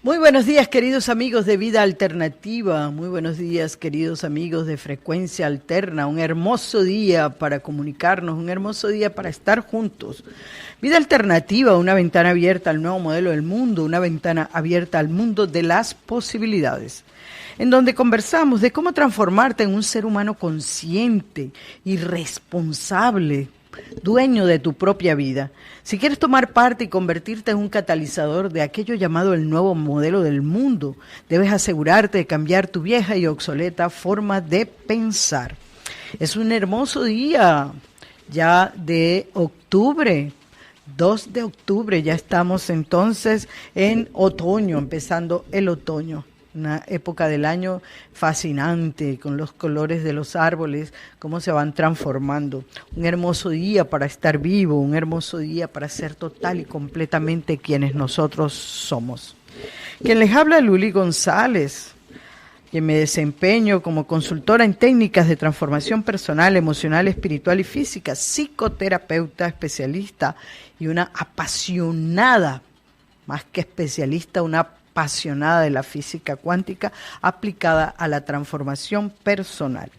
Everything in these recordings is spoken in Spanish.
Muy buenos días, queridos amigos de Vida Alternativa. Muy buenos días, queridos amigos de Frecuencia Alterna. Un hermoso día para comunicarnos, un hermoso día para estar juntos. Vida Alternativa, una ventana abierta al nuevo modelo del mundo, una ventana abierta al mundo de las posibilidades, en donde conversamos de cómo transformarte en un ser humano consciente y responsable, dueño de tu propia vida. Si quieres tomar parte y convertirte en un catalizador de aquello llamado el nuevo modelo del mundo, debes asegurarte de cambiar tu vieja y obsoleta forma de pensar. Es un hermoso día ya de octubre, 2 de octubre, ya estamos entonces en otoño, empezando el otoño. Una época del año fascinante, con los colores de los árboles, cómo se van transformando. Un hermoso día para estar vivo, un hermoso día para ser total y completamente quienes nosotros somos. Quien les habla, Luli González, quien me desempeño como consultora en técnicas de transformación personal, emocional, espiritual y física, psicoterapeuta, especialista y una apasionada, más que especialista, una apasionada de la física cuántica aplicada a la transformación personal.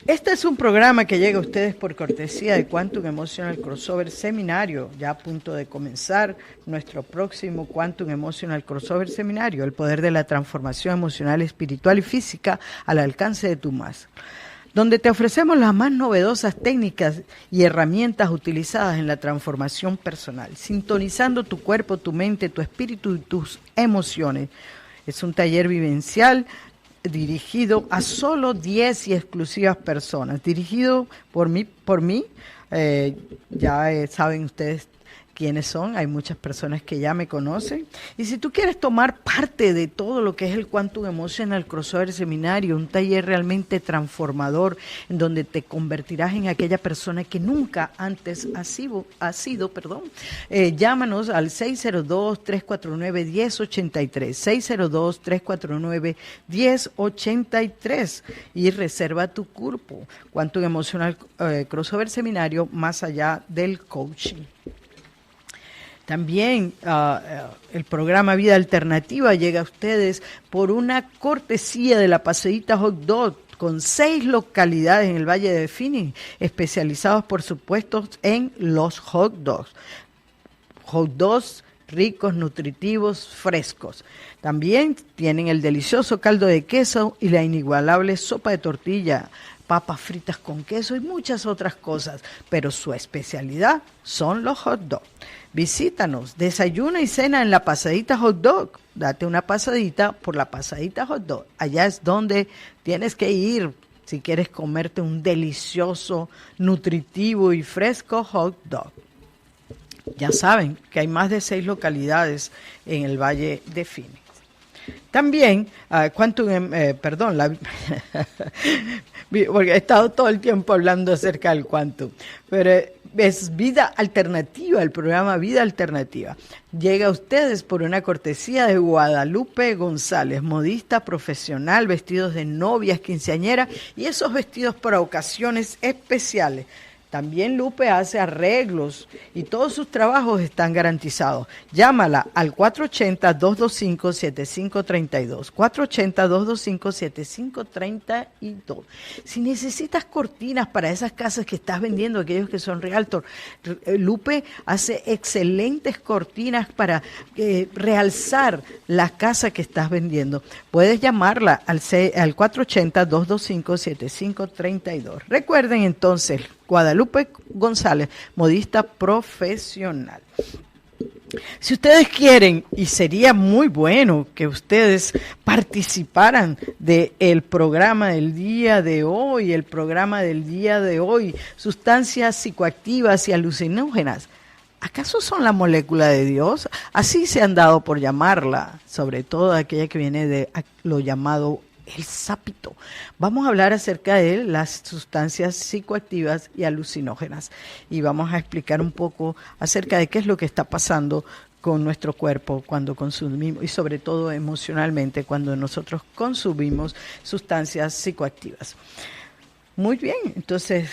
Este es un programa que llega a ustedes por cortesía de Quantum Emotional Crossover Seminario, ya a punto de comenzar nuestro próximo Quantum Emotional Crossover Seminario, el poder de la transformación emocional, espiritual y física al alcance de tu más, donde te ofrecemos las más novedosas técnicas y herramientas utilizadas en la transformación personal, sintonizando tu cuerpo, tu mente, tu espíritu y tus emociones. Es un taller vivencial dirigido a solo 10 y exclusivas personas, dirigido por mí, saben ustedes quiénes son, hay muchas personas que ya me conocen. Y si tú quieres tomar parte de todo lo que es el Quantum Emotional Crossover Seminario, un taller realmente transformador, en donde te convertirás en aquella persona que nunca antes has sido, llámanos al 602-349-1083, 602-349-1083 y reserva tu cupo. Quantum Emotional Crossover Seminario, más allá del coaching. También el programa Vida Alternativa llega a ustedes por una cortesía de la Paseíta Hot Dog, con 6 localidades en el Valle de Phoenix, especializados por supuesto en los hot dogs. Hot dogs ricos, nutritivos, frescos. También tienen el delicioso caldo de queso y la inigualable sopa de tortilla, papas fritas con queso y muchas otras cosas, pero su especialidad son los hot dogs. Visítanos, desayuna y cena en la Pasadita Hot Dog. Date una pasadita por la Pasadita Hot Dog. Allá es donde tienes que ir si quieres comerte un delicioso, nutritivo y fresco hot dog. Ya saben que hay más de 6 localidades en el Valle de Phoenix. También, porque he estado todo el tiempo hablando acerca del Quantum, pero es Vida Alternativa, el programa Vida Alternativa. Llega a ustedes por una cortesía de Guadalupe González, modista profesional, vestidos de novias, quinceañeras y esos vestidos para ocasiones especiales. También Lupe hace arreglos y todos sus trabajos están garantizados. Llámala al 480-225-7532. 480-225-7532. Si necesitas cortinas para esas casas que estás vendiendo, aquellos que son realtor, Lupe hace excelentes cortinas para realzar la casa que estás vendiendo. Puedes llamarla al 480-225-7532. Recuerden entonces, Guadalupe González, modista profesional. Si ustedes quieren, y sería muy bueno que ustedes participaran del programa del día de hoy, sustancias psicoactivas y alucinógenas, ¿acaso son la molécula de Dios? Así se han dado por llamarla, sobre todo aquella que viene de lo llamado el sápito. Vamos a hablar acerca de las sustancias psicoactivas y alucinógenas y vamos a explicar un poco acerca de qué es lo que está pasando con nuestro cuerpo cuando consumimos, y sobre todo emocionalmente, cuando nosotros consumimos sustancias psicoactivas. Muy bien, entonces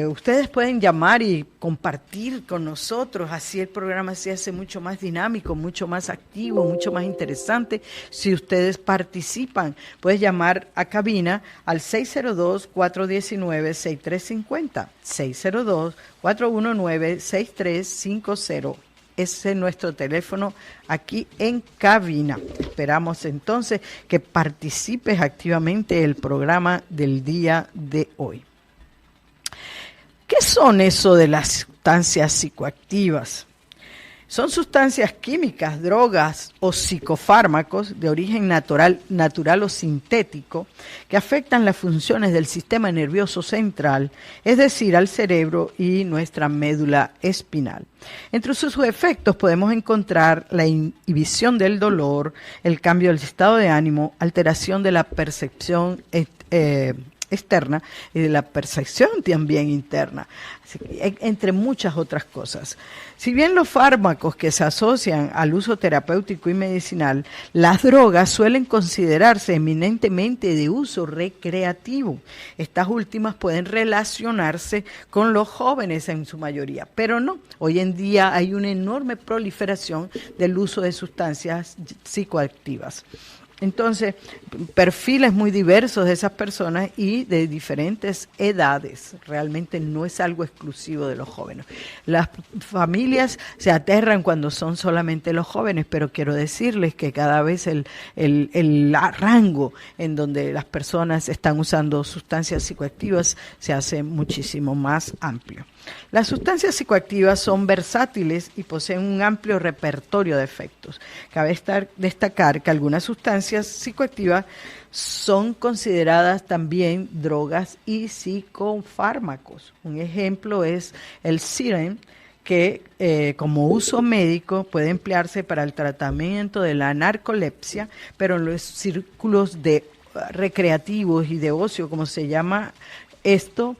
ustedes pueden llamar y compartir con nosotros, así el programa se hace mucho más dinámico, mucho más activo, mucho más interesante. Si ustedes participan, puedes llamar a cabina al 602-419-6350, 602-419-6350. Ese es nuestro teléfono aquí en cabina. Esperamos entonces que participes activamente del programa del día de hoy. ¿Qué son eso de las sustancias psicoactivas? Son sustancias químicas, drogas o psicofármacos de origen natural o sintético que afectan las funciones del sistema nervioso central, es decir, al cerebro y nuestra médula espinal. Entre sus efectos podemos encontrar la inhibición del dolor, el cambio del estado de ánimo, alteración de la percepción externa y de la percepción también interna, así que, entre muchas otras cosas. Si bien los fármacos que se asocian al uso terapéutico y medicinal, las drogas suelen considerarse eminentemente de uso recreativo. Estas últimas pueden relacionarse con los jóvenes en su mayoría, pero no. Hoy en día hay una enorme proliferación del uso de sustancias psicoactivas. Entonces, perfiles muy diversos de esas personas y de diferentes edades. Realmente no es algo exclusivo de los jóvenes. Las familias se aterran cuando son solamente los jóvenes, pero quiero decirles que cada vez el rango en donde las personas están usando sustancias psicoactivas se hace muchísimo más amplio. Las sustancias psicoactivas son versátiles y poseen un amplio repertorio de efectos. Cabe destacar que algunas sustancias psicoactivas son consideradas también drogas y psicofármacos. Un ejemplo es el Xyrem, que como uso médico puede emplearse para el tratamiento de la narcolepsia, pero en los círculos recreativos y de ocio, como se llama esto,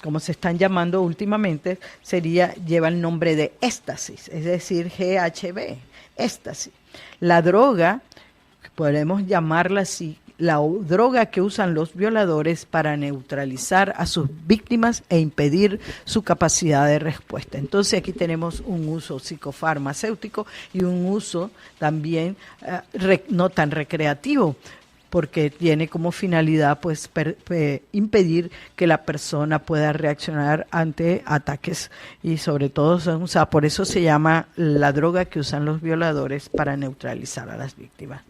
como se están llamando últimamente, lleva el nombre de éxtasis, es decir, GHB, éxtasis. La droga, podemos llamarla así, la droga que usan los violadores para neutralizar a sus víctimas e impedir su capacidad de respuesta. Entonces aquí tenemos un uso psicofarmacéutico y un uso también no tan recreativo, porque tiene como finalidad pues impedir que la persona pueda reaccionar ante ataques y sobre todo por eso se llama la droga que usan los violadores para neutralizar a las víctimas.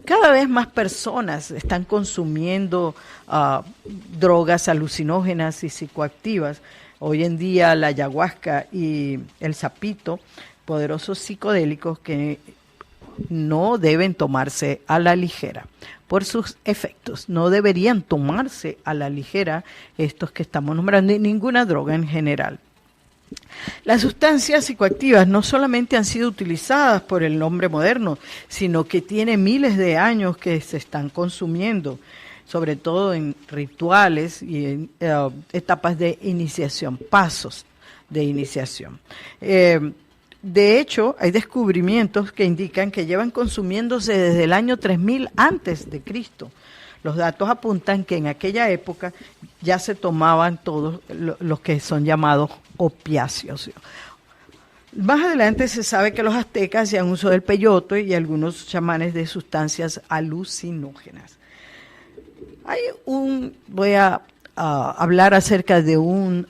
Cada vez más personas están consumiendo drogas alucinógenas y psicoactivas. Hoy en día la ayahuasca y el sapito, poderosos psicodélicos que no deben tomarse a la ligera por sus efectos. No deberían tomarse a la ligera estos que estamos nombrando, ni ninguna droga en general. Las sustancias psicoactivas no solamente han sido utilizadas por el hombre moderno, sino que tiene miles de años que se están consumiendo, sobre todo en rituales y en etapas de iniciación, pasos de iniciación. De hecho, hay descubrimientos que indican que llevan consumiéndose desde el año 3000 antes de Cristo. Los datos apuntan que en aquella época ya se tomaban todos los que son llamados opiáceos. Más adelante se sabe que los aztecas hacían uso del peyote y algunos chamanes de sustancias alucinógenas. Voy a hablar acerca de un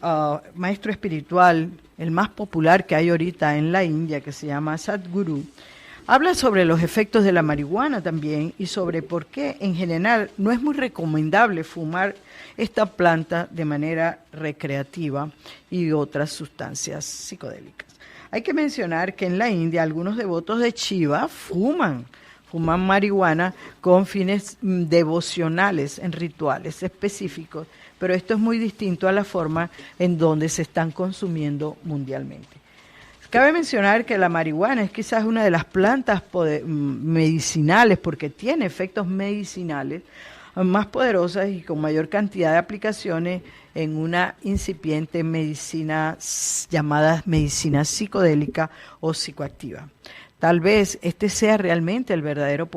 maestro espiritual, el más popular que hay ahorita en la India, que se llama Sadhguru. Habla sobre los efectos de la marihuana también y sobre por qué en general no es muy recomendable fumar esta planta de manera recreativa y otras sustancias psicodélicas. Hay que mencionar que en la India algunos devotos de Shiva fuman marihuana con fines devocionales en rituales específicos, pero esto es muy distinto a la forma en donde se están consumiendo mundialmente. Cabe mencionar que la marihuana es quizás una de las plantas medicinales, porque tiene efectos medicinales más poderosas y con mayor cantidad de aplicaciones en una incipiente medicina llamada medicina psicodélica o psicoactiva. Tal vez este sea realmente el verdadero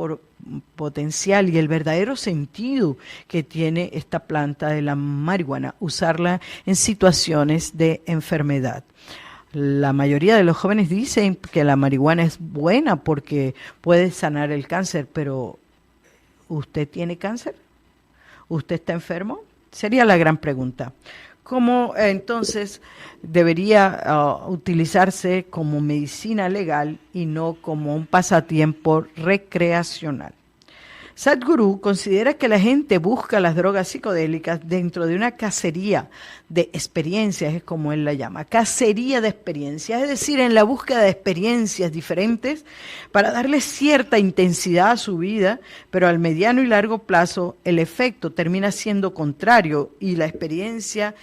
potencial y el verdadero sentido que tiene esta planta de la marihuana, usarla en situaciones de enfermedad. La mayoría de los jóvenes dicen que la marihuana es buena porque puede sanar el cáncer, pero ¿usted tiene cáncer? ¿Usted está enfermo? Sería la gran pregunta. ¿Cómo entonces debería utilizarse como medicina legal y no como un pasatiempo recreacional? Sadhguru considera que la gente busca las drogas psicodélicas dentro de una cacería de experiencias, es como él la llama, cacería de experiencias, es decir, en la búsqueda de experiencias diferentes para darle cierta intensidad a su vida, pero al mediano y largo plazo el efecto termina siendo contrario y la experiencia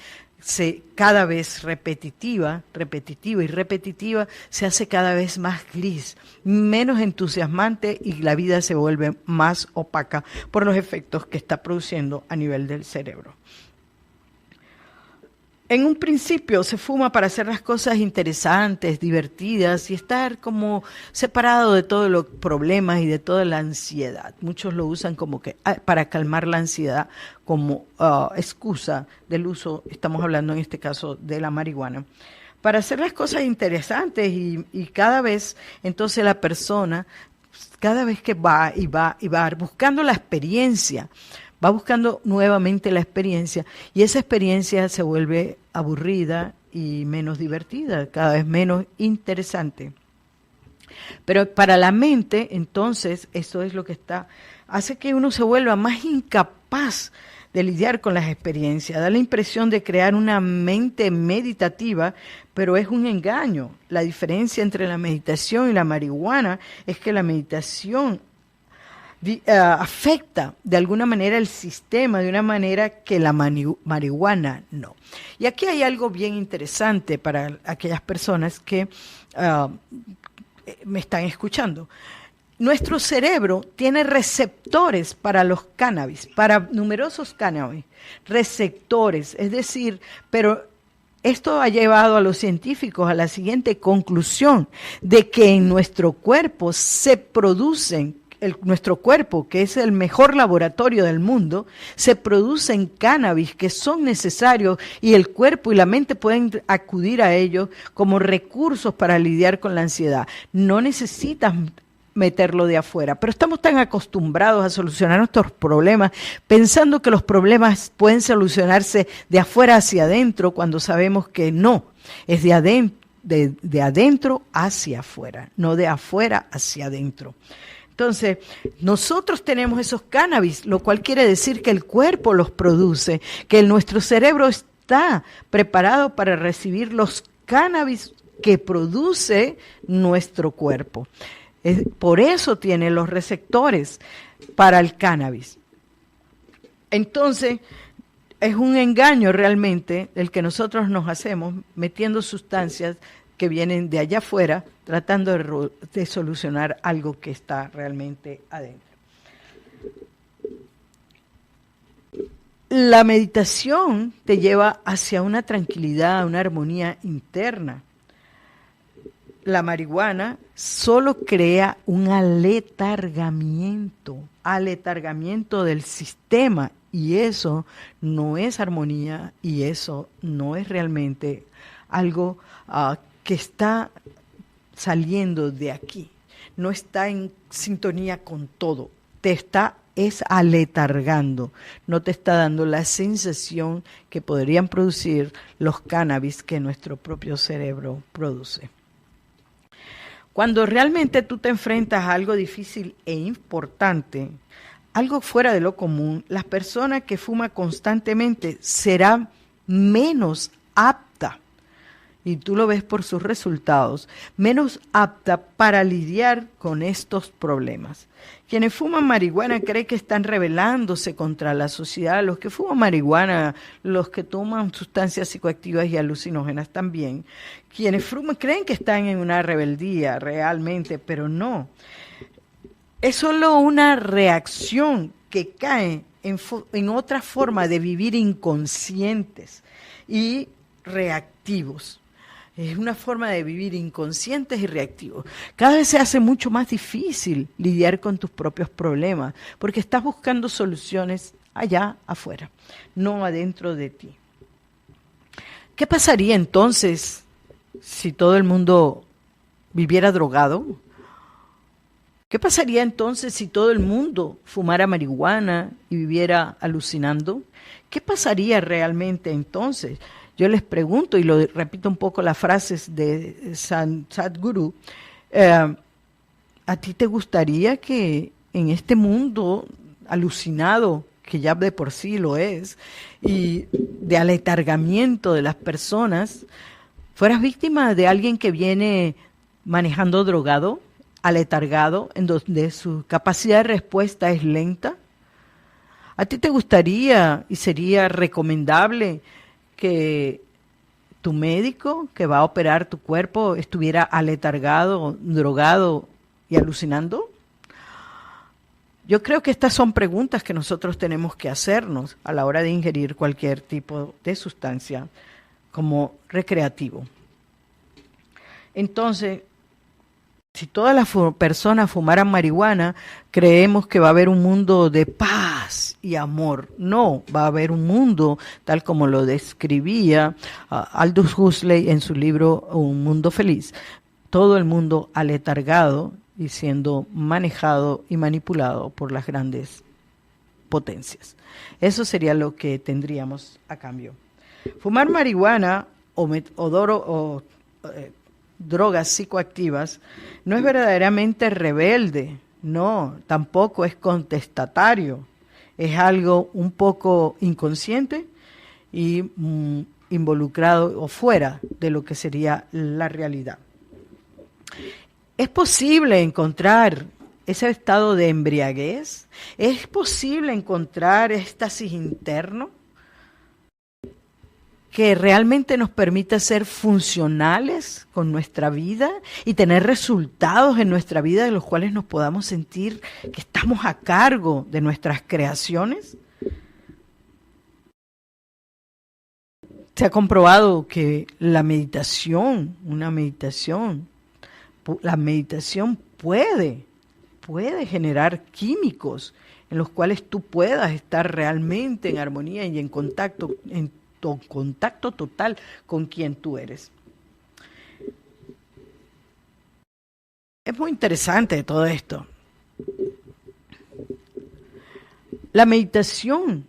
cada vez repetitiva y repetitiva, se hace cada vez más gris, menos entusiasmante y la vida se vuelve más opaca por los efectos que está produciendo a nivel del cerebro. En un principio se fuma para hacer las cosas interesantes, divertidas y estar como separado de todos los problemas y de toda la ansiedad. Muchos lo usan como que para calmar la ansiedad como excusa del uso, estamos hablando en este caso de la marihuana, para hacer las cosas interesantes y cada vez entonces la persona, cada vez que va buscando la experiencia, va buscando nuevamente la experiencia y esa experiencia se vuelve aburrida y menos divertida, cada vez menos interesante. Pero para la mente, entonces, eso es lo que hace que uno se vuelva más incapaz de lidiar con las experiencias, da la impresión de crear una mente meditativa, pero es un engaño. La diferencia entre la meditación y la marihuana es que la meditación afecta de alguna manera el sistema de una manera que la marihuana no. Y aquí hay algo bien interesante para aquellas personas que me están escuchando. Nuestro cerebro tiene receptores para los cannabis, para numerosos cannabis, receptores, es decir, pero esto ha llevado a los científicos a la siguiente conclusión, de que en nuestro cuerpo se producen nuestro cuerpo, que es el mejor laboratorio del mundo, se producen cannabis que son necesarios y el cuerpo y la mente pueden acudir a ellos como recursos para lidiar con la ansiedad. No necesitas meterlo de afuera, pero estamos tan acostumbrados a solucionar nuestros problemas pensando que los problemas pueden solucionarse de afuera hacia adentro cuando sabemos que no, es de adentro hacia afuera, no de afuera hacia adentro. Entonces, nosotros tenemos esos cannabis, lo cual quiere decir que el cuerpo los produce, que nuestro cerebro está preparado para recibir los cannabis que produce nuestro cuerpo. Por eso tiene los receptores para el cannabis. Entonces, es un engaño realmente el que nosotros nos hacemos metiendo sustancias que vienen de allá afuera, tratando de solucionar algo que está realmente adentro. La meditación te lleva hacia una tranquilidad, una armonía interna. La marihuana solo crea un aletargamiento del sistema, y eso no es armonía y eso no es realmente algo que está saliendo de aquí, no está en sintonía con todo, es aletargando, no te está dando la sensación que podrían producir los cannabis que nuestro propio cerebro produce. Cuando realmente tú te enfrentas a algo difícil e importante, algo fuera de lo común, la persona que fuma constantemente será menos apta, y tú lo ves por sus resultados, menos apta para lidiar con estos problemas. Quienes fuman marihuana creen que están rebelándose contra la sociedad. Los que fuman marihuana, los que toman sustancias psicoactivas y alucinógenas también, quienes fuman creen que están en una rebeldía realmente, pero no. Es solo una reacción que cae en otra forma de vivir inconscientes y reactivos. Es una forma de vivir inconscientes y reactivos. Cada vez se hace mucho más difícil lidiar con tus propios problemas, porque estás buscando soluciones allá afuera, no adentro de ti. ¿Qué pasaría entonces si todo el mundo viviera drogado? ¿Qué pasaría entonces si todo el mundo fumara marihuana y viviera alucinando? ¿Qué pasaría realmente entonces? Yo les pregunto, y lo repito un poco las frases de Sadhguru, ¿a ti te gustaría que en este mundo alucinado, que ya de por sí lo es, y de aletargamiento de las personas, fueras víctima de alguien que viene manejando drogado, aletargado, en donde su capacidad de respuesta es lenta? ¿A ti te gustaría y sería recomendable que tu médico que va a operar tu cuerpo estuviera aletargado, drogado y alucinando? Yo creo que estas son preguntas que nosotros tenemos que hacernos a la hora de ingerir cualquier tipo de sustancia como recreativo. Entonces, si todas las personas fumaran marihuana, creemos que va a haber un mundo de paz y amor. No, va a haber un mundo tal como lo describía Aldous Huxley en su libro Un Mundo Feliz. Todo el mundo aletargado y siendo manejado y manipulado por las grandes potencias. Eso sería lo que tendríamos a cambio. Fumar marihuana o drogas psicoactivas no es verdaderamente rebelde, no, tampoco es contestatario, es algo un poco inconsciente y involucrado o fuera de lo que sería la realidad. ¿Es posible encontrar ese estado de embriaguez? ¿Es posible encontrar éxtasis interno que realmente nos permita ser funcionales con nuestra vida y tener resultados en nuestra vida de los cuales nos podamos sentir que estamos a cargo de nuestras creaciones? Se ha comprobado que la meditación puede generar químicos en los cuales tú puedas estar realmente en armonía y en contacto total con quien tú eres. Es muy interesante todo esto. La meditación,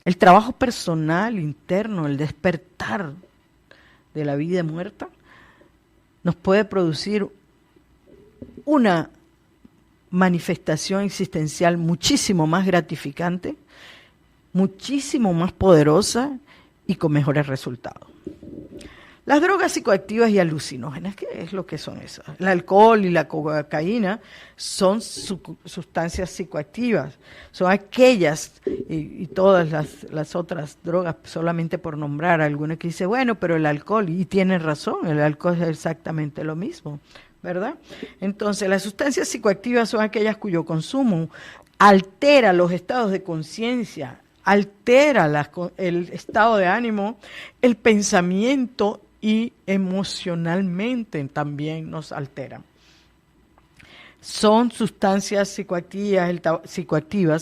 el trabajo personal, interno, el despertar de la vida muerta, nos puede producir una manifestación existencial muchísimo más gratificante, muchísimo más poderosa y con mejores resultados. Las drogas psicoactivas y alucinógenas, ¿qué es lo que son esas? El alcohol y la cocaína son sustancias psicoactivas, son aquellas y todas las otras drogas, solamente por nombrar alguna que dice, bueno, pero el alcohol, y tienen razón, el alcohol es exactamente lo mismo, ¿verdad? Entonces, las sustancias psicoactivas son aquellas cuyo consumo altera los estados de conciencia, altera el estado de ánimo, el pensamiento y emocionalmente también nos alteran. Son sustancias psicoactivas,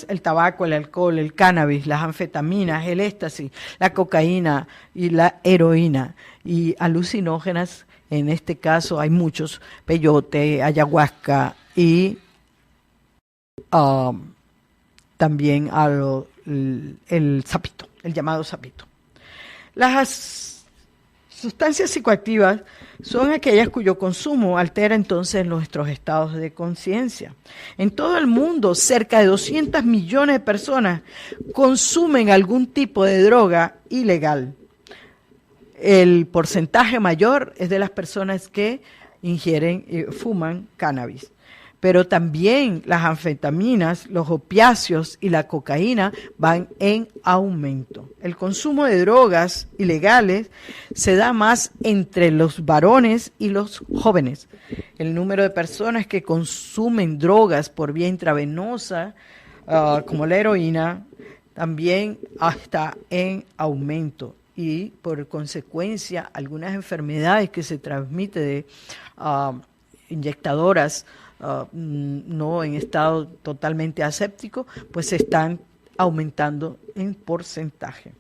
el tabaco, el alcohol, el cannabis, las anfetaminas, el éxtasis, la cocaína y la heroína. Y alucinógenas, en este caso hay muchos, peyote, ayahuasca y también el sapito, el llamado sapito. Las sustancias psicoactivas son aquellas cuyo consumo altera entonces nuestros estados de conciencia. En todo el mundo, cerca de 200 millones de personas consumen algún tipo de droga ilegal. El porcentaje mayor es de las personas que ingieren y fuman cannabis. Pero también las anfetaminas, los opiáceos y la cocaína van en aumento. El consumo de drogas ilegales se da más entre los varones y los jóvenes. El número de personas que consumen drogas por vía intravenosa, como la heroína, también está en aumento. y por consecuencia algunas enfermedades que se transmiten de inyectadoras no en estado totalmente aséptico, pues están aumentando en porcentaje.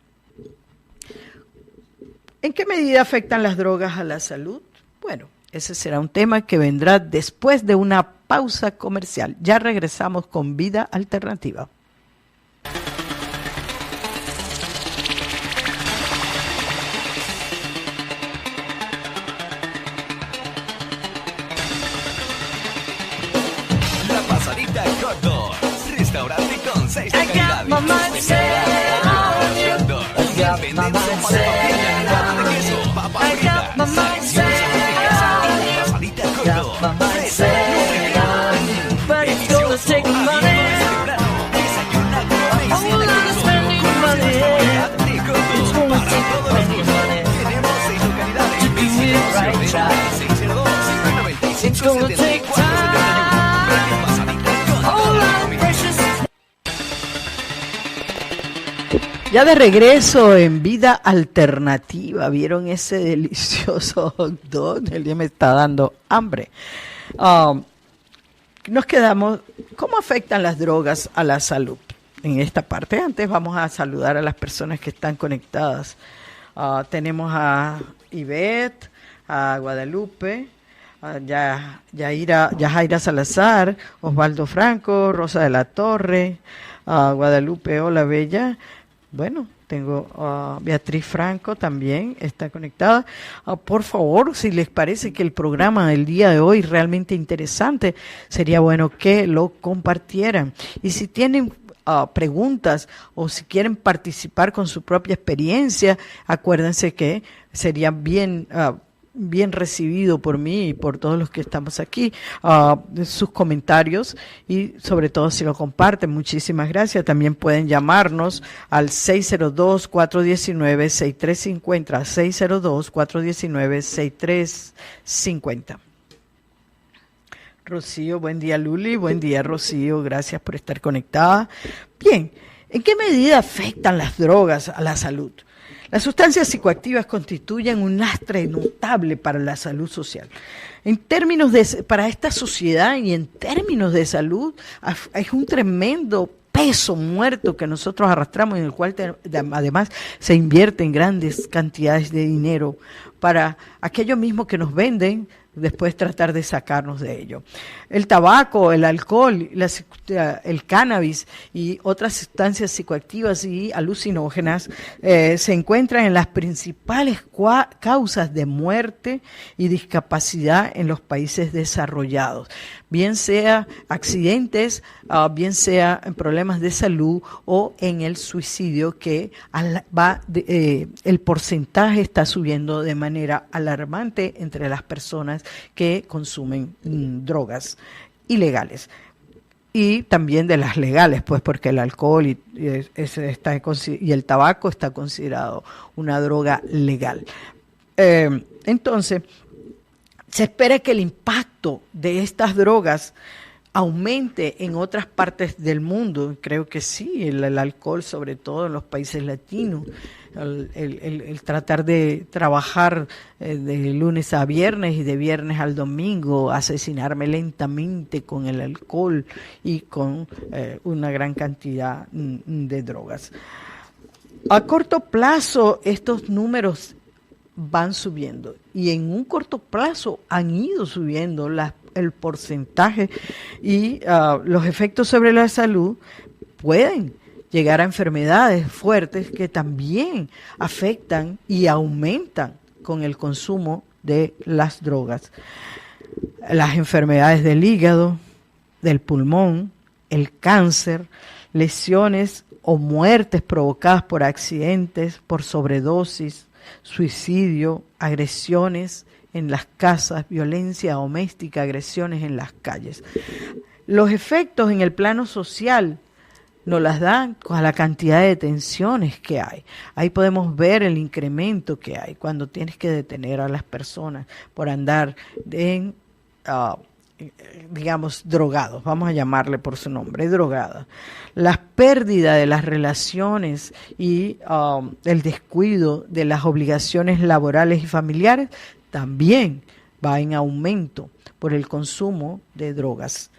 ¿En qué medida afectan las drogas a la salud? Bueno, ese será un tema que vendrá después de una pausa comercial. Ya regresamos con Vida Alternativa. La Pasadita Hot Dog, restaurante con 6 calidades. Hot Dog, venden sopa de papilla, nada de queso, papas fritas, selección de hamburguesa y Pasadita Hot Dog, fresa, delicioso, abierto temprano, desayuna, come y cena con nosotros, con nuestra variedad de hot dog para todos los gustos. Tenemos 6 localidades, visítenos en 602-595-7471. Ya de regreso en Vida Alternativa, ¿vieron ese delicioso hot dog? El día me está dando hambre. Nos quedamos, ¿cómo afectan las drogas a la salud? En esta parte, antes vamos a saludar a las personas que están conectadas. Tenemos a Ivette, a Guadalupe, a Yajaira Salazar, Osvaldo Franco, Rosa de la Torre, Guadalupe, hola bella. Bueno, tengo a Beatriz Franco también, está conectada. Por favor, si les parece que el programa del día de hoy es realmente interesante, sería bueno que lo compartieran. Y si tienen preguntas o si quieren participar con su propia experiencia, acuérdense que sería bien recibido por mí y por todos los que estamos aquí, sus comentarios y sobre todo si lo comparten. Muchísimas gracias. También pueden llamarnos al 602-419-6350, 602-419-6350. Rocío, buen día Luli, buen día Rocío, gracias por estar conectada. Bien, ¿en qué medida afectan las drogas a la salud? Las sustancias psicoactivas constituyen un lastre notable para la salud social. En términos para esta sociedad y en términos de salud, es un tremendo peso muerto que nosotros arrastramos, en el cual además se invierte en grandes cantidades de dinero para aquellos mismos que nos venden, después tratar de sacarnos de ello. El tabaco, el alcohol, el cannabis y otras sustancias psicoactivas y alucinógenas se encuentran en las principales causas de muerte y discapacidad en los países desarrollados, bien sea accidentes, bien sea en problemas de salud o en el suicidio, que el porcentaje está subiendo de manera alarmante entre las personas que consumen drogas ilegales y también de las legales, pues porque el alcohol y el tabaco está considerado una droga legal. Entonces, se espera que el impacto de estas drogas aumente en otras partes del mundo. Creo que sí, el alcohol, sobre todo en los países latinos, el tratar de trabajar de lunes a viernes y de viernes al domingo, asesinarme lentamente con el alcohol y con una gran cantidad de drogas. A corto plazo, estos números van subiendo y en un corto plazo han ido subiendo el porcentaje y los efectos sobre la salud pueden llegar a enfermedades fuertes que también afectan y aumentan con el consumo de las drogas. Las enfermedades del hígado, del pulmón, el cáncer, lesiones o muertes provocadas por accidentes, por sobredosis, suicidio, agresiones en las casas, violencia doméstica, agresiones en las calles. Los efectos en el plano social nos las dan con la cantidad de detenciones que hay. Ahí podemos ver el incremento que hay cuando tienes que detener a las personas por andar en digamos, drogados, vamos a llamarle por su nombre, drogadas. La pérdida de las relaciones y el descuido de las obligaciones laborales y familiares también va en aumento por el consumo de drogas.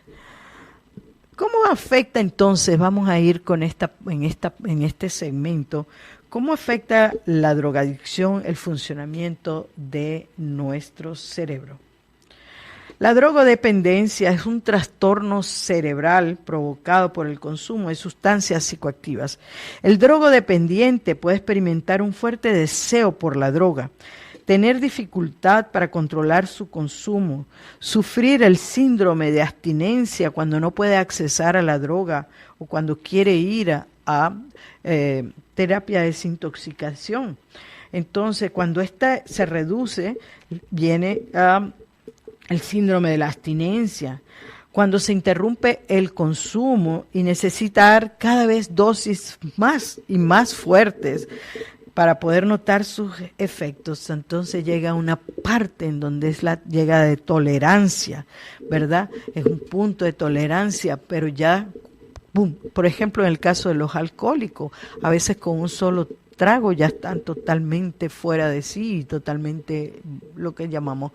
¿Cómo afecta entonces? Vamos a ir con en este segmento. ¿Cómo afecta la drogadicción el funcionamiento de nuestro cerebro? La drogodependencia es un trastorno cerebral provocado por el consumo de sustancias psicoactivas. El drogodependiente puede experimentar un fuerte deseo por la droga, tener dificultad para controlar su consumo, sufrir el síndrome de abstinencia cuando no puede accesar a la droga o cuando quiere ir a terapia de desintoxicación. Entonces, cuando esta se reduce, viene el síndrome de la abstinencia. Cuando se interrumpe el consumo y necesita dar cada vez dosis más y más fuertes para poder notar sus efectos, entonces llega a una parte en donde llega de tolerancia, ¿verdad? Es un punto de tolerancia, pero ya, boom. Por ejemplo, en el caso de los alcohólicos, a veces con un solo trago ya están totalmente fuera de sí y totalmente lo que llamamos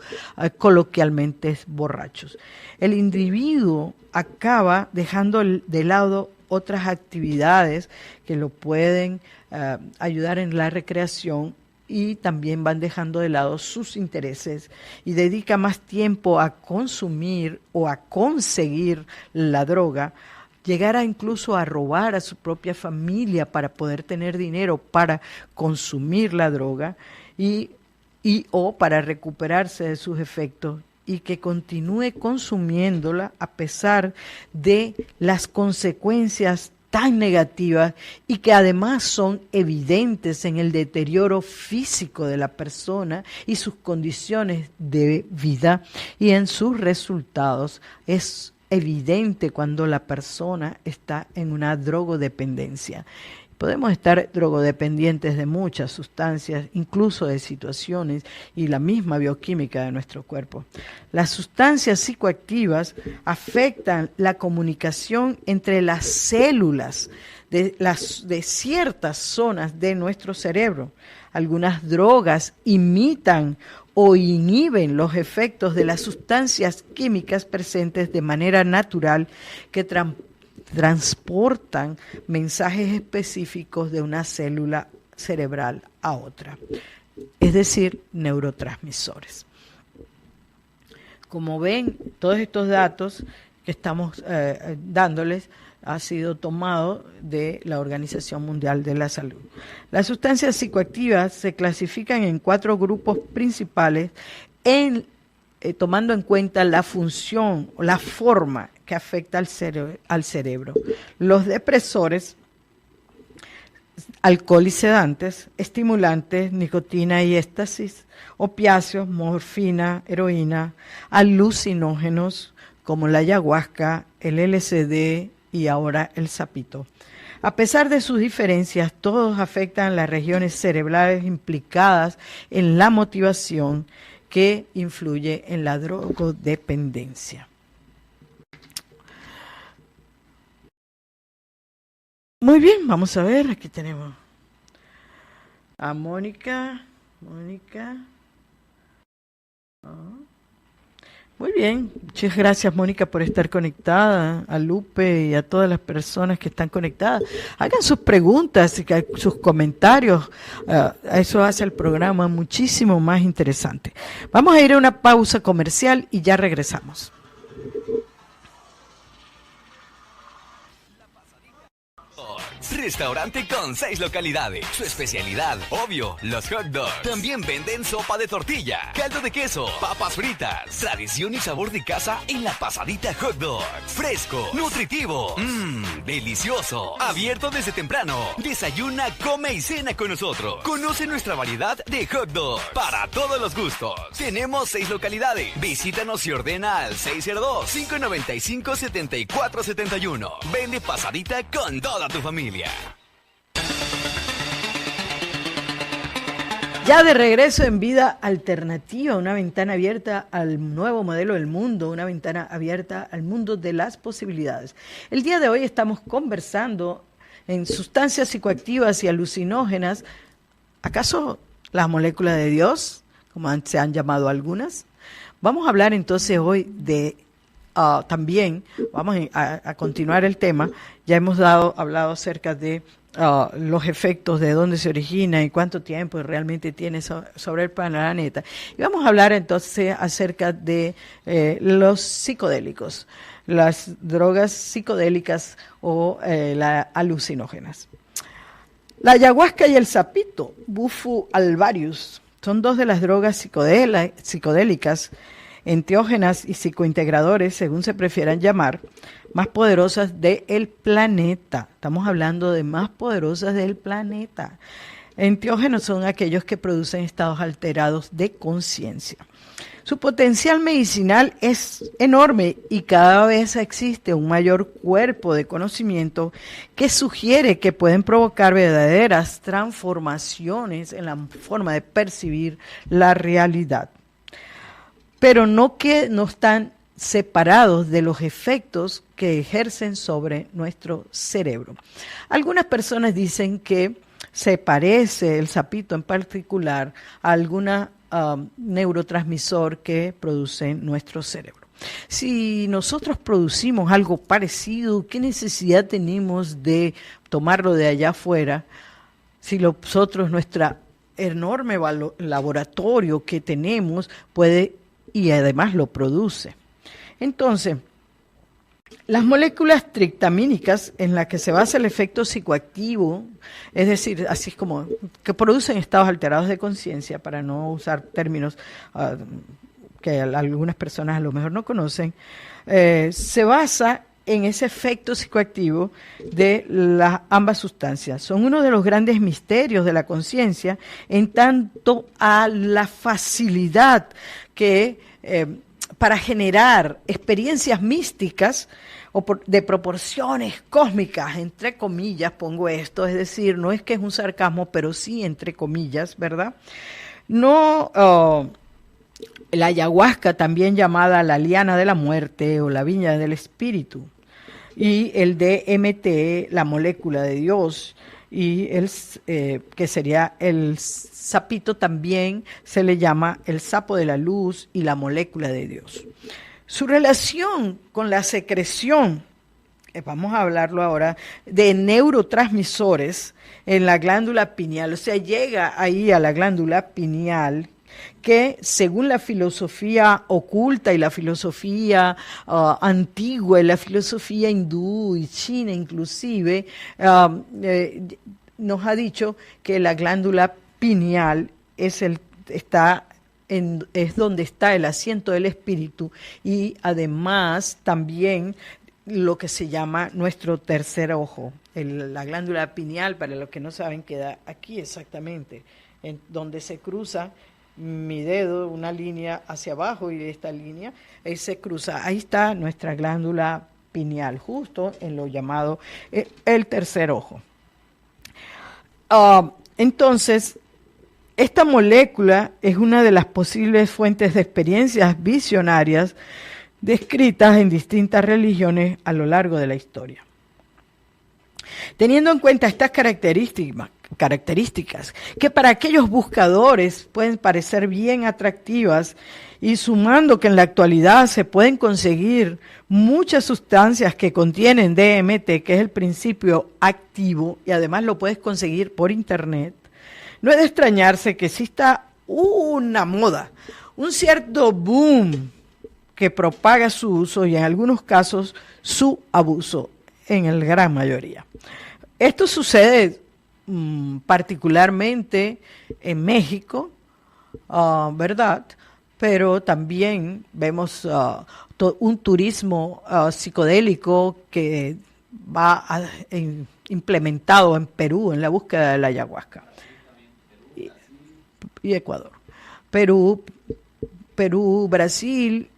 coloquialmente borrachos. El individuo acaba dejando de lado otras actividades que lo pueden ayudar en la recreación y también van dejando de lado sus intereses y dedica más tiempo a consumir o a conseguir la droga, llegar incluso a robar a su propia familia para poder tener dinero para consumir la droga o para recuperarse de sus efectos y que continúe consumiéndola a pesar de las consecuencias tan negativas y que además son evidentes en el deterioro físico de la persona y sus condiciones de vida y en sus resultados. Es evidente cuando la persona está en una drogodependencia. Podemos estar drogodependientes de muchas sustancias, incluso de situaciones y la misma bioquímica de nuestro cuerpo. Las sustancias psicoactivas afectan la comunicación entre las células de ciertas zonas de nuestro cerebro. Algunas drogas imitan o inhiben los efectos de las sustancias químicas presentes de manera natural que transportan mensajes específicos de una célula cerebral a otra, es decir, neurotransmisores. Como ven, todos estos datos que estamos dándoles ha sido tomado de la Organización Mundial de la Salud. Las sustancias psicoactivas se clasifican en 4 grupos principales tomando en cuenta la función o la forma que afecta al cerebro. Los depresores, alcohol y sedantes, estimulantes, nicotina y éxtasis, opiáceos, morfina, heroína, alucinógenos como la ayahuasca, el LSD y ahora el sapito. A pesar de sus diferencias, todos afectan las regiones cerebrales implicadas en la motivación que influye en la drogodependencia. Muy bien, vamos a ver, aquí tenemos a Mónica. Muy bien, muchas gracias Mónica por estar conectada, a Lupe y a todas las personas que están conectadas. Hagan sus preguntas y sus comentarios, eso hace el programa muchísimo más interesante. Vamos a ir a una pausa comercial y ya regresamos. Restaurante con 6 localidades. Su especialidad, obvio, los hot dogs. También venden sopa de tortilla, caldo de queso, papas fritas. Tradición y sabor de casa en la Pasadita Hot Dog. Fresco, nutritivo, delicioso. Abierto desde temprano. Desayuna, come y cena con nosotros. Conoce nuestra variedad de hot dogs para todos los gustos. Tenemos 6 localidades. Visítanos y ordena al 602-595-7471. Vende Pasadita con toda tu familia. Ya de regreso en Vida Alternativa, una ventana abierta al nuevo modelo del mundo, una ventana abierta al mundo de las posibilidades. El día de hoy estamos conversando en sustancias psicoactivas y alucinógenas. ¿Acaso las moléculas de Dios, como se han llamado algunas? Vamos a hablar entonces hoy de también, vamos a continuar el tema. Ya hemos hablado acerca de los efectos, de dónde se origina y cuánto tiempo realmente tiene sobre el planeta. Y vamos a hablar entonces acerca de los psicodélicos, las drogas psicodélicas o las alucinógenas. La ayahuasca y el sapito, Bufo alvarius, son dos de las drogas psicodélicas, enteógenas y psicointegradores, según se prefieran llamar, más poderosas del planeta. Estamos hablando de más poderosas del planeta. Enteógenos son aquellos que producen estados alterados de conciencia. Su potencial medicinal es enorme y cada vez existe un mayor cuerpo de conocimiento que sugiere que pueden provocar verdaderas transformaciones en la forma de percibir la realidad. Pero no están separados de los efectos que ejercen sobre nuestro cerebro. Algunas personas dicen que se parece el sapito en particular a alguna neurotransmisor que produce nuestro cerebro. Si nosotros producimos algo parecido, ¿qué necesidad tenemos de tomarlo de allá afuera? Si nosotros, nuestro enorme laboratorio que tenemos puede y además lo produce. Entonces, las moléculas triptamínicas en las que se basa el efecto psicoactivo, es decir, así es como que producen estados alterados de conciencia, para no usar términos que algunas personas a lo mejor no conocen, se basa en ese efecto psicoactivo de ambas sustancias. Son uno de los grandes misterios de la conciencia en tanto a la facilidad que para generar experiencias místicas o de proporciones cósmicas, entre comillas pongo esto, es decir, no es que es un sarcasmo, pero sí entre comillas, ¿verdad? No, la ayahuasca, también llamada la liana de la muerte o la viña del espíritu, y el DMT, la molécula de Dios, y que sería el sapito, también se le llama el sapo de la luz y la molécula de Dios. Su relación con la secreción, vamos a hablarlo ahora, de neurotransmisores en la glándula pineal, o sea, llega ahí a la glándula pineal, que según la filosofía oculta y la filosofía antigua y la filosofía hindú y china inclusive, nos ha dicho que la glándula pineal es donde está el asiento del espíritu y además también lo que se llama nuestro tercer ojo. La glándula pineal, para los que no saben, queda aquí exactamente, en donde se cruza mi dedo, una línea hacia abajo y esta línea, ahí se cruza, ahí está nuestra glándula pineal, justo en lo llamado el tercer ojo. Entonces, esta molécula es una de las posibles fuentes de experiencias visionarias descritas en distintas religiones a lo largo de la historia. Teniendo en cuenta estas características que para aquellos buscadores pueden parecer bien atractivas, y sumando que en la actualidad se pueden conseguir muchas sustancias que contienen DMT, que es el principio activo, y además lo puedes conseguir por internet, no es de extrañarse que exista una moda, un cierto boom que propaga su uso y en algunos casos su abuso, en la gran mayoría. Esto sucede particularmente en México, ¿verdad? Pero también vemos un turismo psicodélico que va implementado en Perú en la búsqueda de la ayahuasca. Y Ecuador. Perú, Brasil,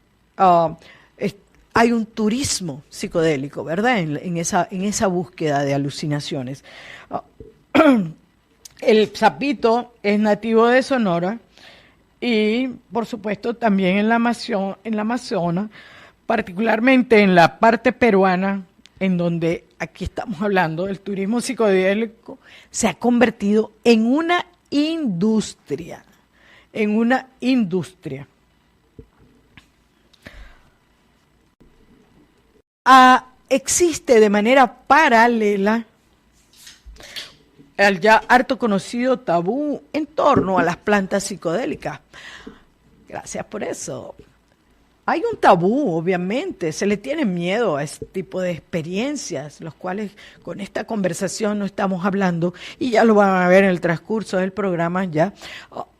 hay un turismo psicodélico, ¿verdad? En esa búsqueda de alucinaciones. El sapito es nativo de Sonora y, por supuesto, también en la Amazonas, particularmente en la parte peruana, en donde aquí estamos hablando, el turismo psicodélico se ha convertido en una industria, existe de manera paralela el ya harto conocido tabú en torno a las plantas psicodélicas. Gracias por eso. Hay un tabú, obviamente, se le tiene miedo a este tipo de experiencias, los cuales con esta conversación no estamos hablando, y ya lo van a ver en el transcurso del programa ya,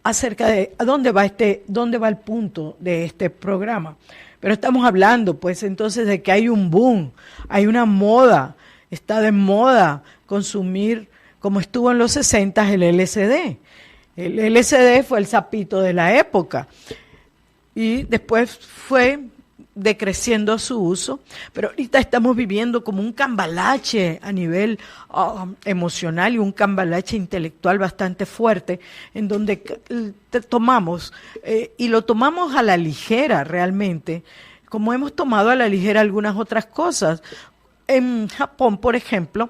acerca de dónde va el punto de este programa. Pero estamos hablando, pues, entonces de que hay un boom, hay una moda, está de moda consumir, como estuvo en los 60, el LSD. El LSD fue el sapito de la época. Y después fue decreciendo su uso, pero ahorita estamos viviendo como un cambalache a nivel emocional y un cambalache intelectual bastante fuerte, en donde tomamos, y lo tomamos a la ligera realmente, como hemos tomado a la ligera algunas otras cosas. En Japón, por ejemplo,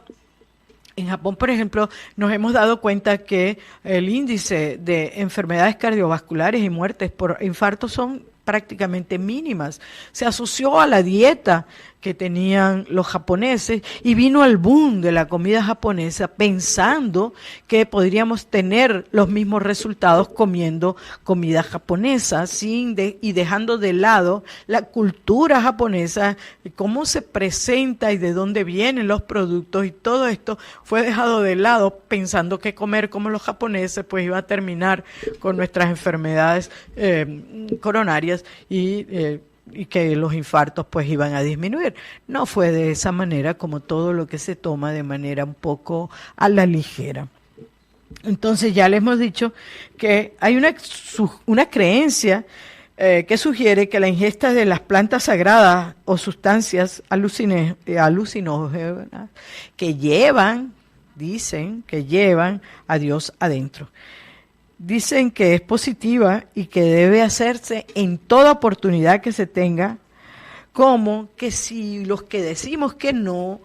nos hemos dado cuenta que el índice de enfermedades cardiovasculares y muertes por infarto son prácticamente mínimas. Se asoció a la dieta que tenían los japoneses y vino el boom de la comida japonesa pensando que podríamos tener los mismos resultados comiendo comida japonesa y dejando de lado la cultura japonesa, cómo se presenta y de dónde vienen los productos, y todo esto fue dejado de lado pensando que comer como los japoneses pues iba a terminar con nuestras enfermedades coronarias y que los infartos pues iban a disminuir. No fue de esa manera, como todo lo que se toma de manera un poco a la ligera. Entonces ya les hemos dicho que hay una creencia que sugiere que la ingesta de las plantas sagradas o sustancias alucinógenas dicen que llevan a Dios adentro. Dicen que es positiva y que debe hacerse en toda oportunidad que se tenga, como que si los que decimos que no,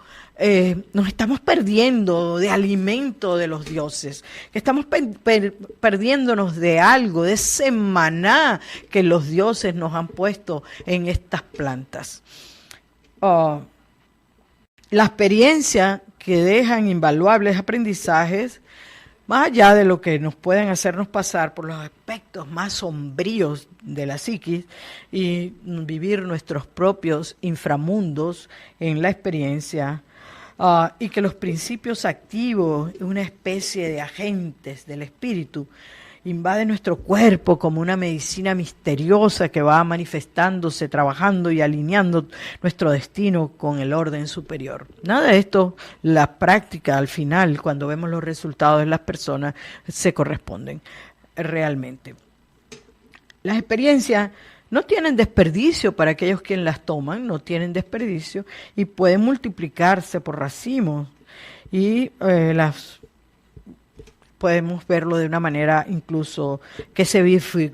nos estamos perdiendo de alimento de los dioses, que estamos perdiéndonos de algo, de ese maná que los dioses nos han puesto en estas plantas. La experiencia que dejan invaluables aprendizajes, más allá de lo que nos pueden hacernos pasar por los aspectos más sombríos de la psiquis y vivir nuestros propios inframundos en la experiencia, y que los principios activos, una especie de agentes del espíritu, invaden nuestro cuerpo como una medicina misteriosa que va manifestándose, trabajando y alineando nuestro destino con el orden superior. Nada de esto, la práctica al final, cuando vemos los resultados de las personas, se corresponden realmente. Las experiencias no tienen desperdicio para aquellos quienes las toman, no tienen desperdicio y pueden multiplicarse por racimos y podemos verlo de una manera incluso que se bifurcan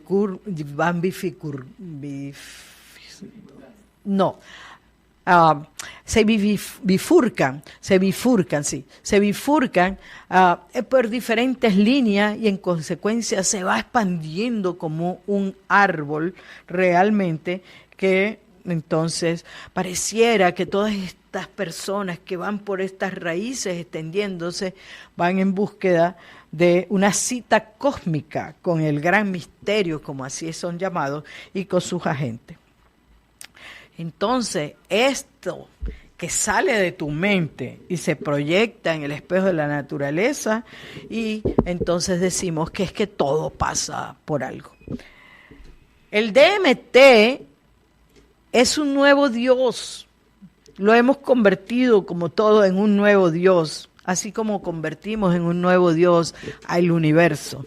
por diferentes líneas y en consecuencia se va expandiendo como un árbol realmente, que entonces pareciera que todas estas personas que van por estas raíces extendiéndose van en búsqueda de una cita cósmica con el gran misterio, como así son llamados, y con sus agentes. Entonces, esto que sale de tu mente y se proyecta en el espejo de la naturaleza, y entonces decimos que es que todo pasa por algo. El DMT es un nuevo Dios. Lo hemos convertido como todo en un nuevo Dios, así como convertimos en un nuevo Dios al universo.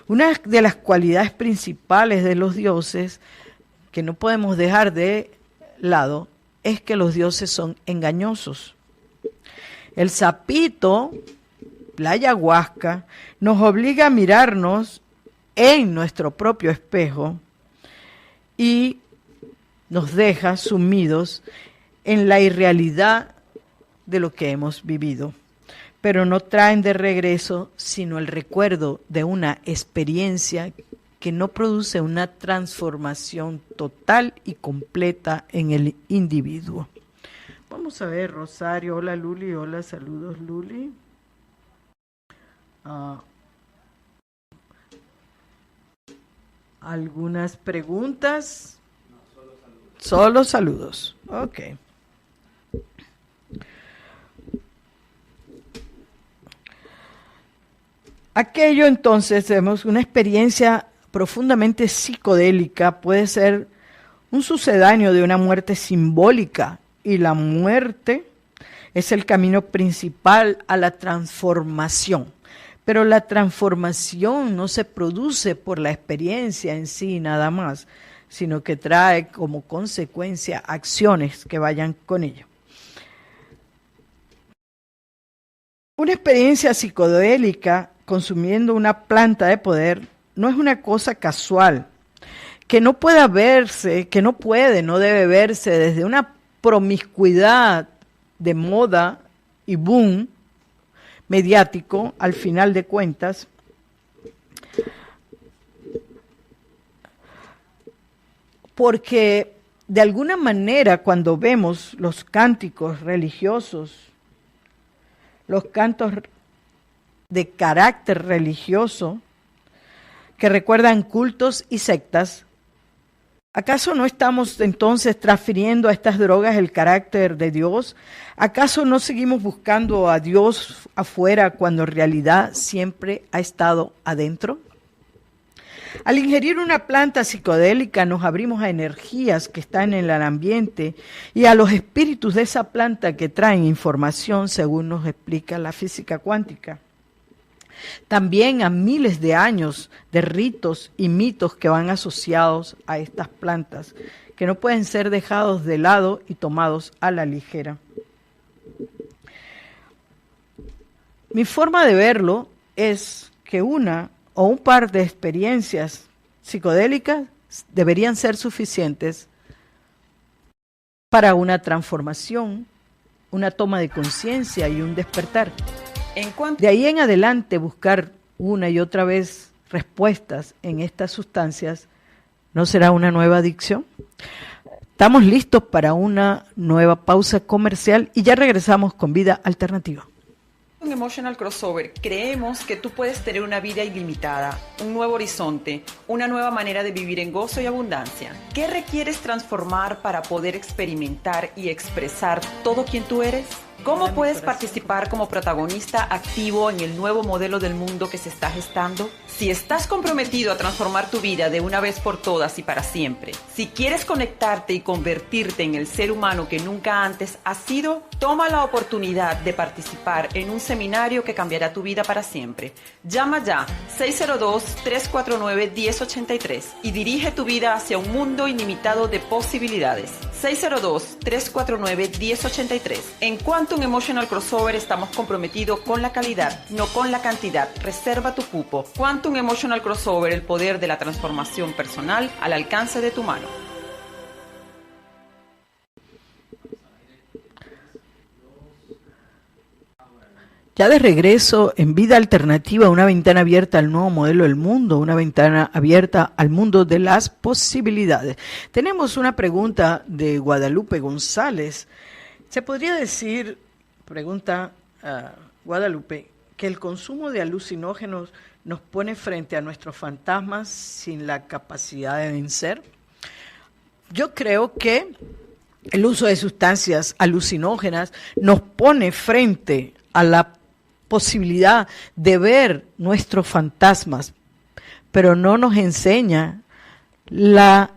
Una de las cualidades principales de los dioses que no podemos dejar de lado es que los dioses son engañosos. El sapito, la ayahuasca nos obliga a mirarnos en nuestro propio espejo y nos deja sumidos en la irrealidad de lo que hemos vivido, pero no traen de regreso sino el recuerdo de una experiencia que no produce una transformación total y completa en el individuo. Vamos a ver, Rosario. Hola, Luli. Hola, saludos, Luli. ¿Algunas preguntas? Solo saludos. Ok. Aquello entonces, vemos una experiencia profundamente psicodélica, puede ser un sucedáneo de una muerte simbólica, y la muerte es el camino principal a la transformación. Pero la transformación no se produce por la experiencia en sí nada más, sino que trae como consecuencia acciones que vayan con ello. Una experiencia psicodélica consumiendo una planta de poder no es una cosa casual, que no pueda verse, que no debe verse desde una promiscuidad de moda y boom mediático, al final de cuentas, porque de alguna manera cuando vemos los cánticos religiosos, los cantos de carácter religioso que recuerdan cultos y sectas, ¿acaso no estamos entonces transfiriendo a estas drogas el carácter de Dios? ¿Acaso no seguimos buscando a Dios afuera cuando en realidad siempre ha estado adentro? Al ingerir una planta psicodélica nos abrimos a energías que están en el ambiente y a los espíritus de esa planta que traen información, según nos explica la física cuántica. También a miles de años de ritos y mitos que van asociados a estas plantas, que no pueden ser dejados de lado y tomados a la ligera. Mi forma de verlo es que una o un par de experiencias psicodélicas deberían ser suficientes para una transformación, una toma de conciencia y un despertar. De ahí en adelante, buscar una y otra vez respuestas en estas sustancias, ¿no será una nueva adicción? Estamos listos para una nueva pausa comercial y ya regresamos con Vida Alternativa. En Emotional Crossover creemos que tú puedes tener una vida ilimitada, un nuevo horizonte, una nueva manera de vivir en gozo y abundancia. ¿Qué requieres transformar para poder experimentar y expresar todo quien tú eres? ¿Cómo puedes participar como protagonista activo en el nuevo modelo del mundo que se está gestando? Si estás comprometido a transformar tu vida de una vez por todas y para siempre, si quieres conectarte y convertirte en el ser humano que nunca antes has sido, toma la oportunidad de participar en un seminario que cambiará tu vida para siempre. Llama ya 602-349-1083 y dirige tu vida hacia un mundo ilimitado de posibilidades. 602-349-1083. En Quantum Emotional Crossover estamos comprometidos con la calidad, no con la cantidad. Reserva tu cupo. Quantum Emotional Crossover, el poder de la transformación personal al alcance de tu mano. Ya de regreso en Vida Alternativa, una ventana abierta al nuevo modelo del mundo, una ventana abierta al mundo de las posibilidades. Tenemos una pregunta de Guadalupe González. ¿Se podría decir, pregunta Guadalupe, que el consumo de alucinógenos nos pone frente a nuestros fantasmas sin la capacidad de vencer? Yo creo que el uso de sustancias alucinógenas nos pone frente a la posibilidad de ver nuestros fantasmas, pero no nos enseña la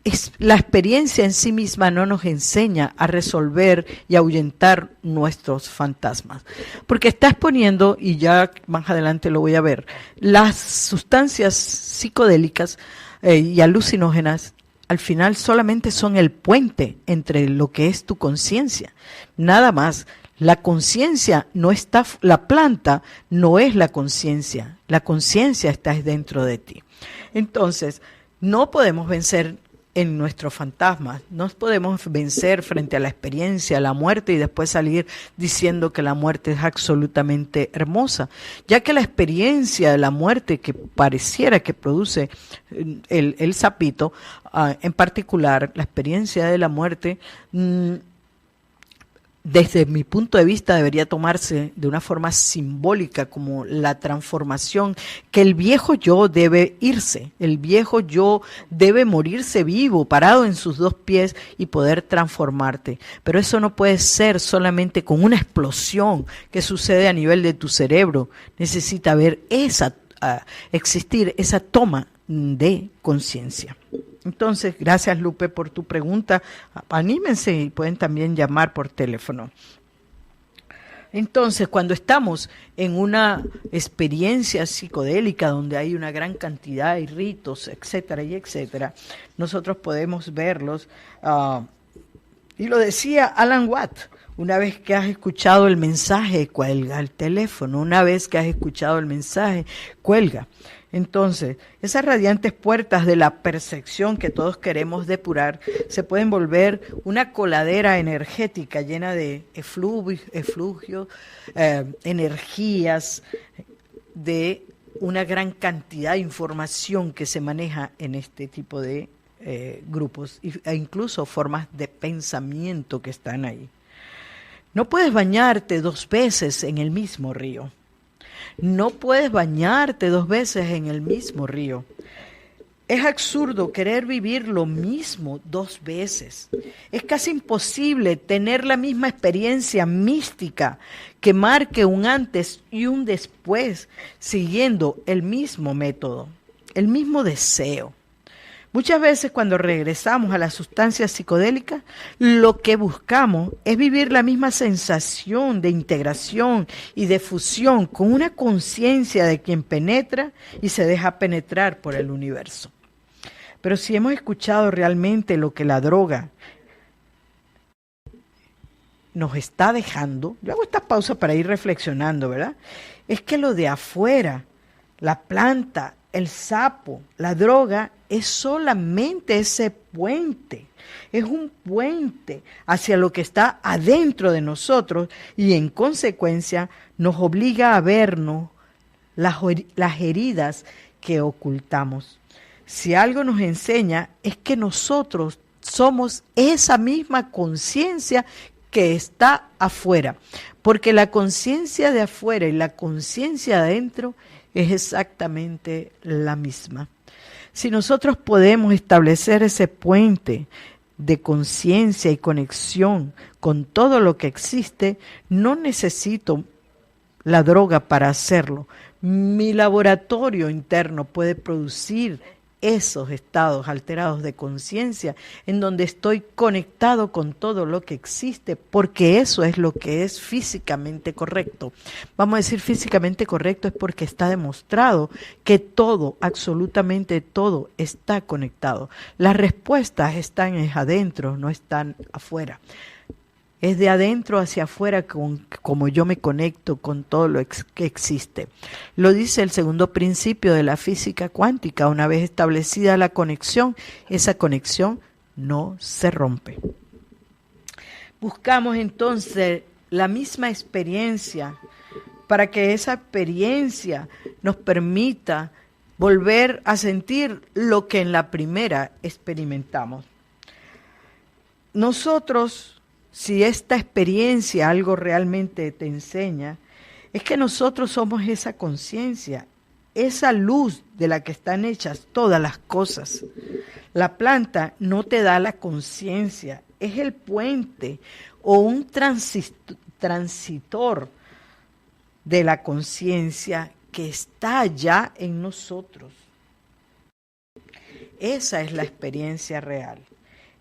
experiencia en sí misma, no nos enseña a resolver y ahuyentar nuestros fantasmas, porque está exponiendo, y ya más adelante lo voy a ver, las sustancias psicodélicas y alucinógenas al final solamente son el puente entre lo que es tu conciencia, nada más. La conciencia no está, la planta no es la conciencia está dentro de ti. Entonces, no podemos vencer en nuestros fantasmas, no podemos vencer frente a la experiencia, a la muerte y después salir diciendo que la muerte es absolutamente hermosa, ya que la experiencia de la muerte que pareciera que produce el sapito, en particular la experiencia de la muerte, desde mi punto de vista debería tomarse de una forma simbólica como la transformación, que el viejo yo debe irse, el viejo yo debe morirse vivo, parado en sus dos pies y poder transformarte. Pero eso no puede ser solamente con una explosión que sucede a nivel de tu cerebro. Necesita haber existir esa toma de conciencia. Entonces, gracias Lupe por tu pregunta. Anímense y pueden también llamar por teléfono. Entonces, cuando estamos en una experiencia psicodélica donde hay una gran cantidad de ritos, etcétera, y etcétera, nosotros podemos verlos. Y lo decía Alan Watt, una vez que has escuchado el mensaje, cuelga el teléfono. Una vez que has escuchado el mensaje, cuelga. Entonces, esas radiantes puertas de la percepción que todos queremos depurar se pueden volver una coladera energética llena de eflugios, energías, de una gran cantidad de información que se maneja en este tipo de grupos e incluso formas de pensamiento que están ahí. No puedes bañarte 2 veces en el mismo río. No puedes bañarte 2 veces en el mismo río. Es absurdo querer vivir lo mismo 2 veces. Es casi imposible tener la misma experiencia mística que marque un antes y un después, siguiendo el mismo método, el mismo deseo. Muchas veces cuando regresamos a las sustancias psicodélicas, lo que buscamos es vivir la misma sensación de integración y de fusión con una conciencia de quien penetra y se deja penetrar por el universo. Pero si hemos escuchado realmente lo que la droga nos está dejando, yo hago estas pausas para ir reflexionando, ¿verdad? Es que lo de afuera, la planta, el sapo, la droga, es solamente ese puente. Es un puente hacia lo que está adentro de nosotros y en consecuencia nos obliga a vernos las heridas que ocultamos. Si algo nos enseña es que nosotros somos esa misma conciencia que está afuera, porque la conciencia de afuera y la conciencia de adentro es exactamente la misma. Si nosotros podemos establecer ese puente de conciencia y conexión con todo lo que existe, no necesito la droga para hacerlo. Mi laboratorio interno puede producir esos estados alterados de conciencia en donde estoy conectado con todo lo que existe, porque eso es lo que es físicamente correcto. Vamos a decir físicamente correcto es porque está demostrado que todo, absolutamente todo, está conectado. Las respuestas están adentro, no están afuera. Es de adentro hacia afuera como yo me conecto con todo lo que existe. Lo dice el segundo principio de la física cuántica. Una vez establecida la conexión, esa conexión no se rompe. Buscamos entonces la misma experiencia para que esa experiencia nos permita volver a sentir lo que en la primera experimentamos. Nosotros, si esta experiencia algo realmente te enseña, es que nosotros somos esa conciencia, esa luz de la que están hechas todas las cosas. La planta no te da la conciencia, es el puente o un transitor de la conciencia que está ya en nosotros. Esa es la experiencia real.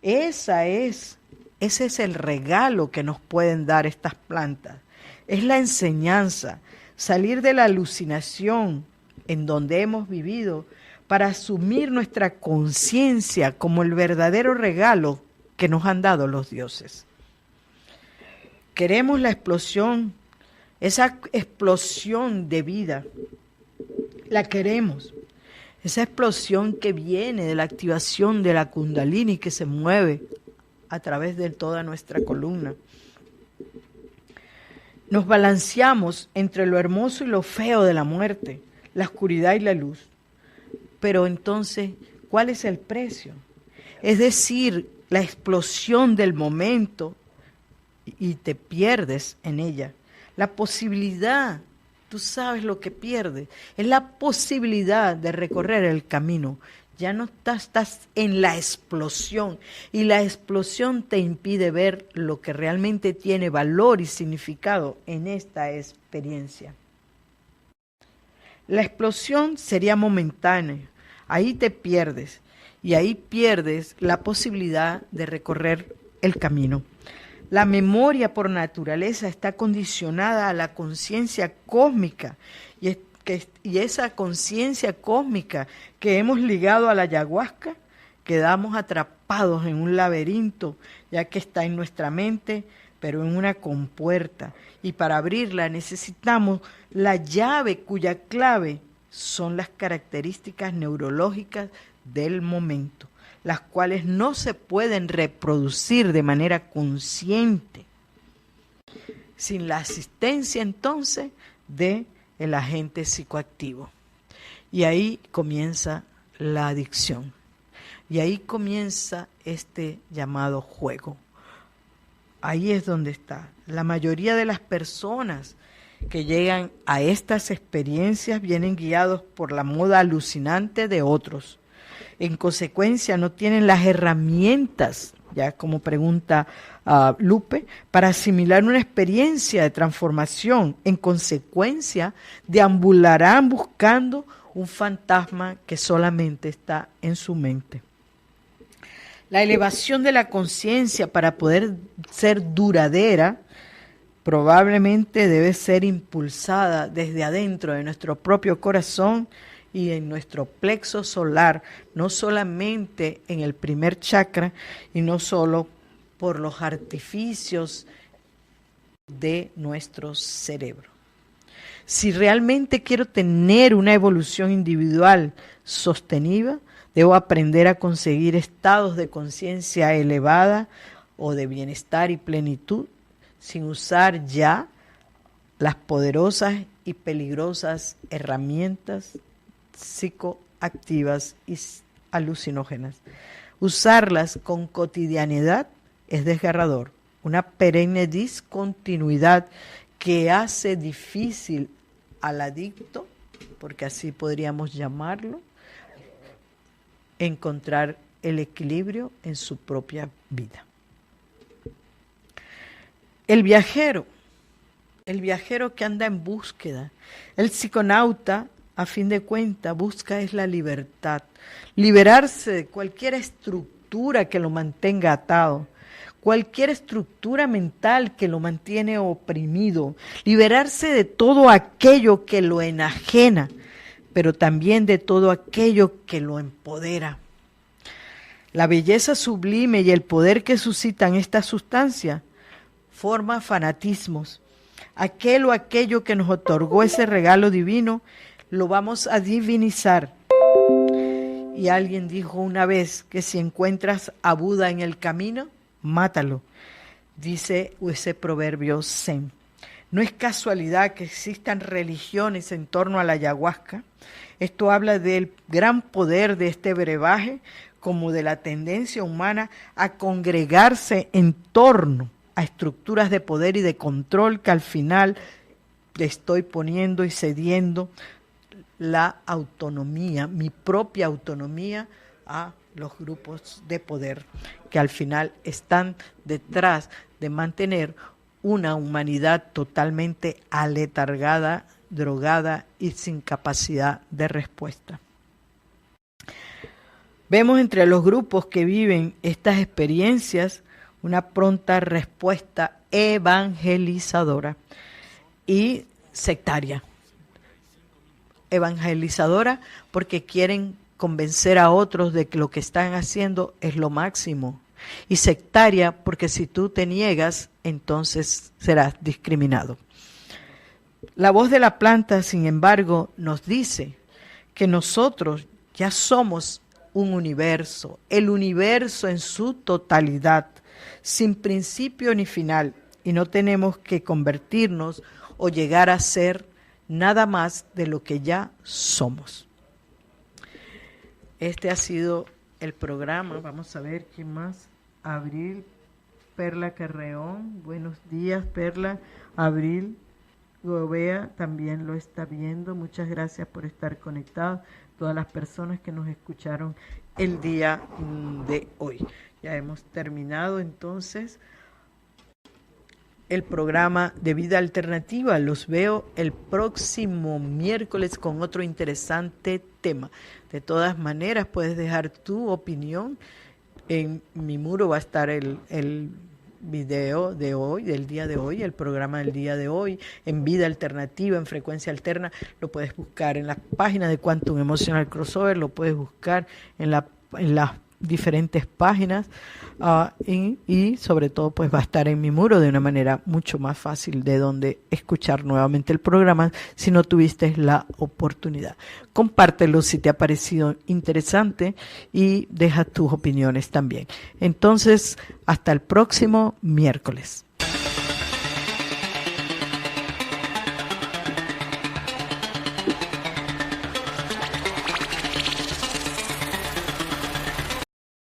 Ese es el regalo que nos pueden dar estas plantas. Es la enseñanza, salir de la alucinación en donde hemos vivido para asumir nuestra conciencia como el verdadero regalo que nos han dado los dioses. Queremos la explosión, esa explosión de vida, la queremos. Esa explosión que viene de la activación de la Kundalini que se mueve a través de toda nuestra columna. Nos balanceamos entre lo hermoso y lo feo de la muerte, la oscuridad y la luz. Pero entonces, ¿cuál es el precio? Es decir, la explosión del momento y te pierdes en ella. La posibilidad, tú sabes lo que pierdes, es la posibilidad de recorrer el camino. Ya no estás en la explosión y la explosión te impide ver lo que realmente tiene valor y significado en esta experiencia. La explosión sería momentánea, ahí te pierdes y ahí pierdes la posibilidad de recorrer el camino. La memoria por naturaleza está condicionada a la conciencia cósmica y esa conciencia cósmica que hemos ligado a la ayahuasca, quedamos atrapados en un laberinto, ya que está en nuestra mente, pero en una compuerta. Y para abrirla necesitamos la llave cuya clave son las características neurológicas del momento, las cuales no se pueden reproducir de manera consciente, sin la asistencia entonces de el agente psicoactivo. Y ahí comienza la adicción. Y ahí comienza este llamado juego. Ahí es donde está. La mayoría de las personas que llegan a estas experiencias vienen guiados por la moda alucinante de otros. En consecuencia, no tienen las herramientas, ya como pregunta Lupe, para asimilar una experiencia de transformación. En consecuencia, deambularán buscando un fantasma que solamente está en su mente. La elevación de la conciencia para poder ser duradera probablemente debe ser impulsada desde adentro de nuestro propio corazón y en nuestro plexo solar, no solamente en el primer chakra y no solo por los artificios de nuestro cerebro. Si realmente quiero tener una evolución individual sostenida, debo aprender a conseguir estados de conciencia elevada o de bienestar y plenitud sin usar ya las poderosas y peligrosas herramientas psicoactivas y alucinógenas. Usarlas con cotidianidad es desgarrador, una perenne discontinuidad que hace difícil al adicto, porque así podríamos llamarlo, encontrar el equilibrio en su propia vida. El viajero que anda en búsqueda, el psiconauta, a fin de cuentas, busca es la libertad, liberarse de cualquier estructura que lo mantenga atado, cualquier estructura mental que lo mantiene oprimido, liberarse de todo aquello que lo enajena, pero también de todo aquello que lo empodera. La belleza sublime y el poder que suscitan estas sustancias forma fanatismos. Aquel o aquello que nos otorgó ese regalo divino lo vamos a divinizar. Y alguien dijo una vez que si encuentras a Buda en el camino, mátalo, dice ese proverbio zen. No es casualidad que existan religiones en torno a la ayahuasca. Esto habla del gran poder de este brebaje, como de la tendencia humana a congregarse en torno a estructuras de poder y de control que al final le estoy poniendo y cediendo la autonomía, mi propia autonomía, a los grupos de poder que al final están detrás de mantener una humanidad totalmente aletargada, drogada y sin capacidad de respuesta. Vemos entre los grupos que viven estas experiencias una pronta respuesta evangelizadora y sectaria. Evangelizadora porque quieren convencer a otros de que lo que están haciendo es lo máximo. Y sectaria porque si tú te niegas entonces serás discriminado. La voz de la planta, sin embargo, nos dice que nosotros ya somos un universo, el universo en su totalidad, sin principio ni final, y no tenemos que convertirnos o llegar a ser nada más de lo que ya somos. Este ha sido el programa. Vamos a ver quién más. Abril, Perla Carreón. Buenos días, Perla. Abril Gobea también lo está viendo. Muchas gracias por estar conectados. Todas las personas que nos escucharon el día de hoy. Ya hemos terminado entonces el programa de Vida Alternativa. Los veo el próximo miércoles con otro interesante tema. De todas maneras, puedes dejar tu opinión. En mi muro va a estar el video de hoy, del día de hoy, el programa del día de hoy, en Vida Alternativa, en Frecuencia Alterna. Lo puedes buscar en la página de Quantum Emotional Crossover, lo puedes buscar en las diferentes páginas y sobre todo pues va a estar en mi muro de una manera mucho más fácil de donde escuchar nuevamente el programa si no tuviste la oportunidad. Compártelo si te ha parecido interesante y deja tus opiniones también. Entonces, hasta el próximo miércoles.